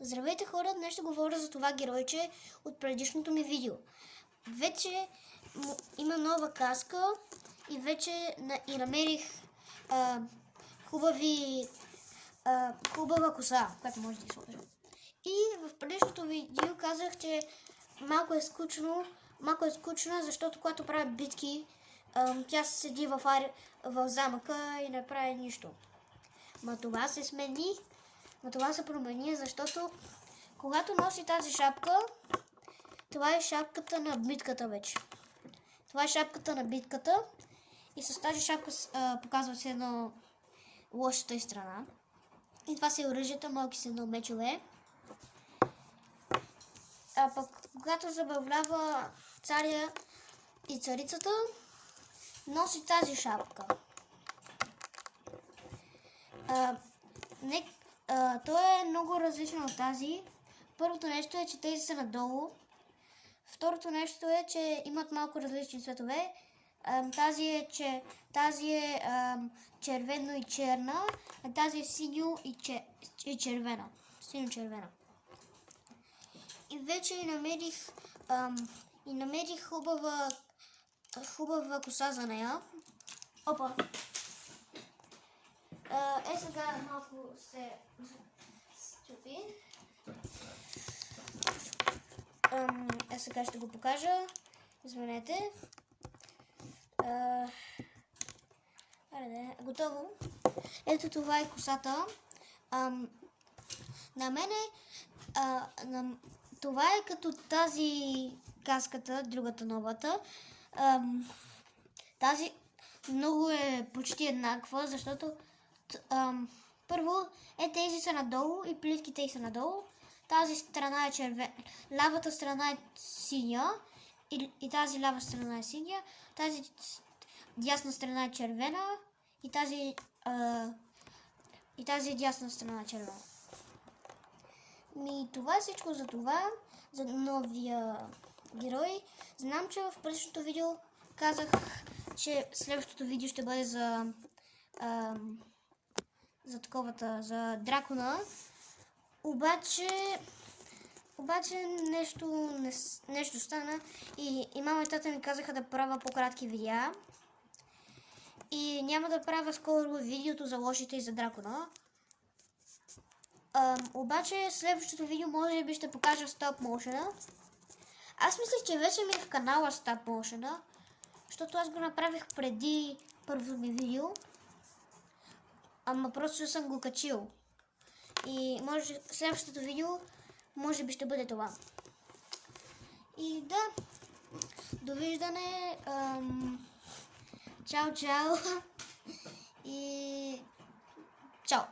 Здравейте хора, днес ще говоря за това геройче от предишното ми видео. Вече има нова каска и вече намерих хубава коса, която може да сложа. И в предишното видео казах, че малко е скучно, защото когато правя битки, тя седи в замъка и не прави нищо. Това се промени, защото когато носи тази шапка, това е шапката на битката вече. Това е шапката на битката и с тази шапка показва се едно лошата страна. И това са оръжията, малки са едно мечове. А пък когато забавлява царя и царицата, носи тази шапка. Той е много различно от тази. Първото нещо е, че тези са надолу. Второто нещо е, че имат малко различни цветове. Тази е червено и черна, а тази е синьо и червена. Синьо-червена. И вече намерих хубава коса за нея. Опа! Сега малко се стопи. Сега ще го покажа. Извинете. Готово. Ето това е косата. На мене това е като тази каската, другата новата. Тази много е почти еднаква, защото първо тези са надолу и плитките са надолу. Тази страна е червена, лявата страна е синя и тази лява страна е синя. Тази дясна страна е червена и тази дясна страна е червена. Това е всичко за новия герой. Знам, че в предишното видео казах, че следващото видео ще бъде за дракона. Обаче нещо стана и мама и тата ми казаха да правя по-кратки видеа. И няма да правя скоро видеото за лошите и за дракона. Обаче следващото видео може би ще покажа стоп мошена. Аз мислех, че вече ми е в канала стоп мошена, защото аз го направих преди първото ми видео. Ама просто съм го качил. И следващото видео може би ще бъде това. И да, довиждане. Чао, чао. И чао.